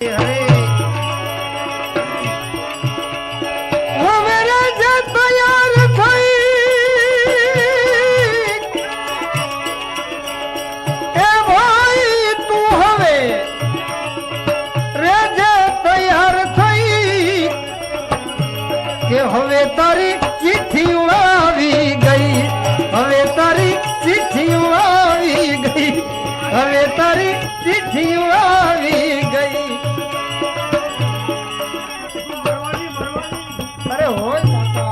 હવે તારી ચિઠ્ઠી આવી ગઈ, હવે તારી ચિઠ્ઠી આવી ગઈ, હવે તારી ચિઠ્ઠી આવી ગઈ. અરે હોય કાકા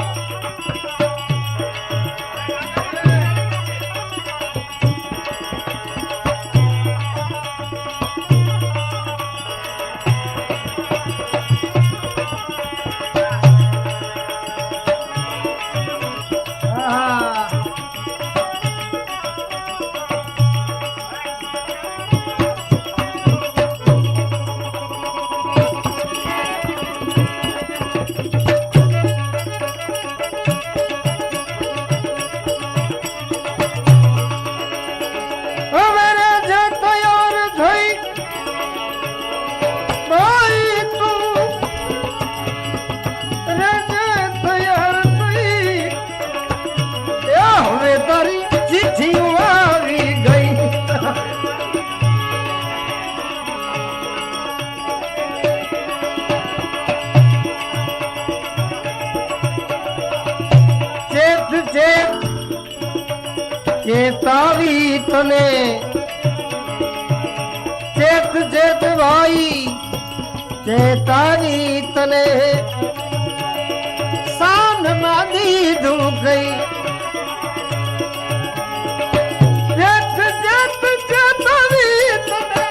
ચેતાવી તને ચેત ચેત ભાઈ ચેતાવી તને સાન માં દીધું ગઈ. ચેત ચેત ચેતાવી તને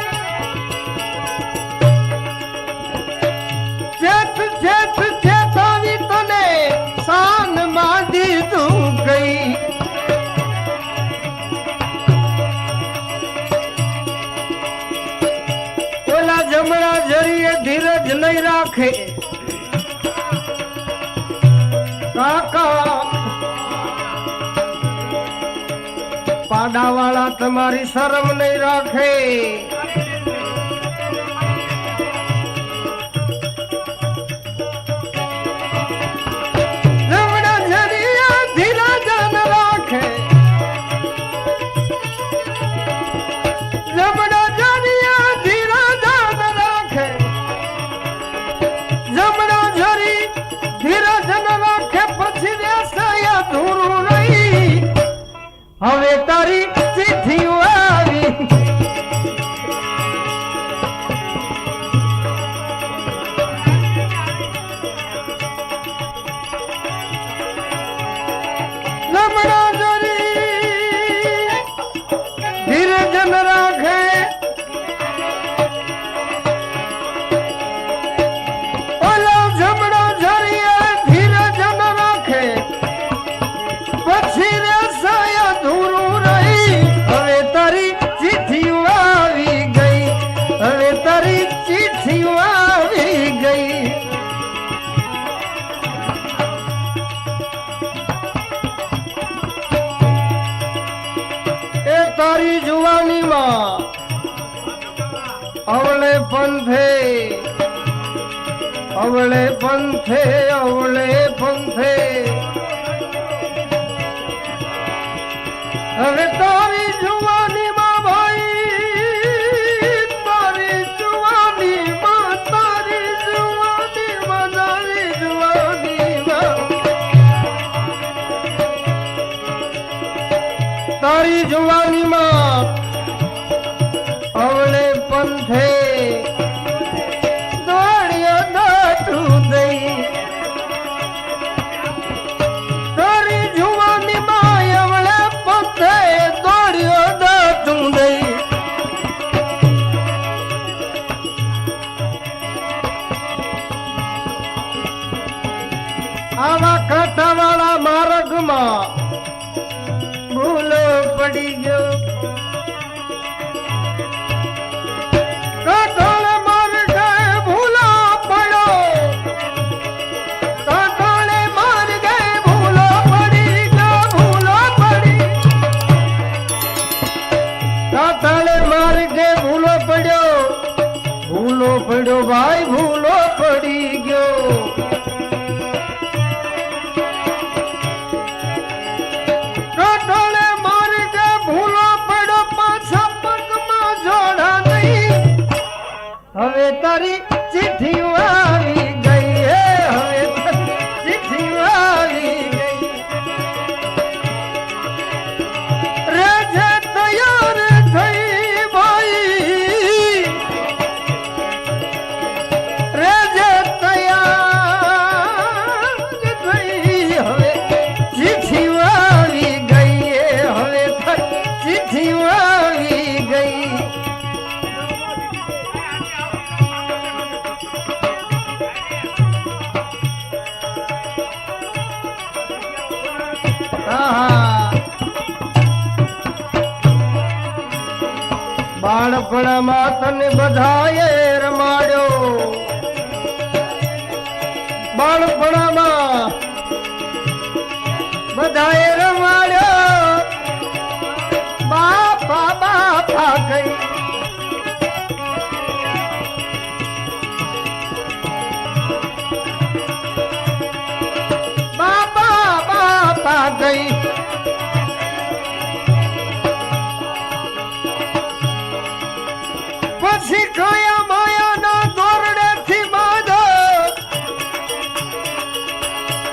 ચેત ચેત ચેતાવી તને સાન માં દીધું ગઈ. જમણા જરીએ ધીરજ નહીં રાખે કાકા, પાડા વાળા તમારી શરમ નહીં રાખે. જમણા જરીએ ધીરજ ન રાખે, જમણા હવે તારી ચિઠ્ઠી આવી. લમણા જરી ધીરજ ન રાખે, ઓલા જમણા જરી ધીરજ ન રાખે પછી હવે તારી ચિઠ્ઠી આવી ગઈ, હવે તારી ચિઠ્ઠી આવી ગઈ. એ તારી જુવાનીમાં અવળે પંથે અવળે પંથે અવળે પંથે હવે તારી જુવાની માં ભાઈ, તારી જુવાની માં, તારી જુવાની માં, તારી જુવાની માં, તારી જુવાની માં અવળે પંથે દોડ્યો દાટું દઈ. તારી જુવાની માં અવળે દોડ્યો દાટું દઈ. આવા કાંઠાવાળા માર્ગમાં ભૂલો પડી ગયો, કાંઠાળે માર્ગે ભૂલો પડ્યો, કાંઠાળે માર્ગે ભૂલો પડી ગયો, ભૂલો પડી કાંઠાળે માર્ગે ભૂલો પડ્યો, ભૂલો પડ્યો ભાઈ ભૂલો પડી ગયો ટોટોળે માર્ગે ભૂલો પડ્યો પાછા પગમાં જોડા નહીં હવે તારી ચિઠ્ઠી આવી ગઈ હે હવે તારી ચિઠ્ઠી આવી ગઈ રે જે તૈયાર થઈ ભાઈ રે જે તૈયાર થઈ હવે ચિઠ્ઠી આવી ગઈ હવે તારી ચિઠ્ઠી આવી ગઈ બાળપણમાં તને બધાએ રમાડ્યો બાળપણમાં બધાએ રમાડ્યો બાપા બાપા ગઈ બાપા બાપા ગઈ પછી કયા માયાના દોરડેથી બાંધો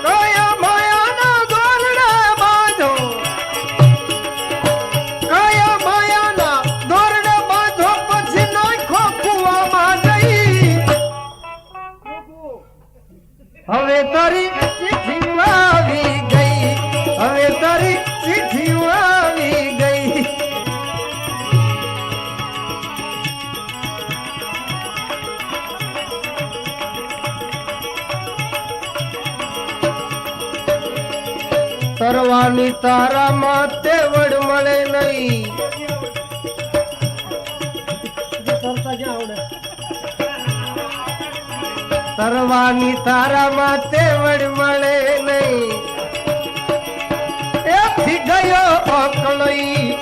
કયા માયાના દોરડે બાંધો કયા માયાના દોરડે બાંધો પછી નાખો કુવામાં જઈ હવે તારી ચિઠ્ઠી આવી ગઈ હવે તારી ચિઠ્ઠી આવી ગઈ તરવાની તારામાં તેવડ મળે નહીં તરવાની તારામાં તેવડ મળે નહીં એથી ગયો અકળઈ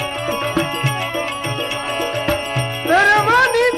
તરવાની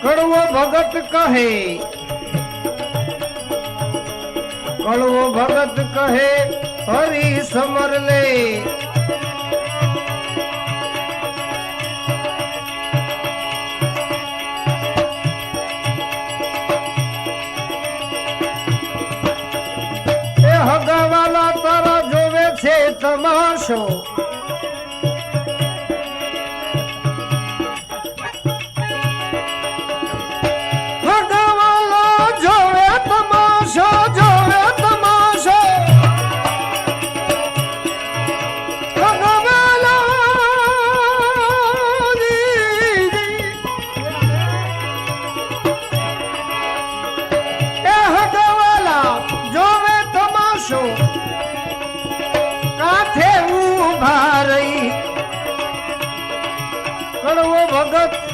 કડવો ભગત કહે કડવો ભગત કહે હરી સમર લે એ હગાવાલા તારા જોવે છે તમાશો કાથે ઉભા રહી કડવો ભગત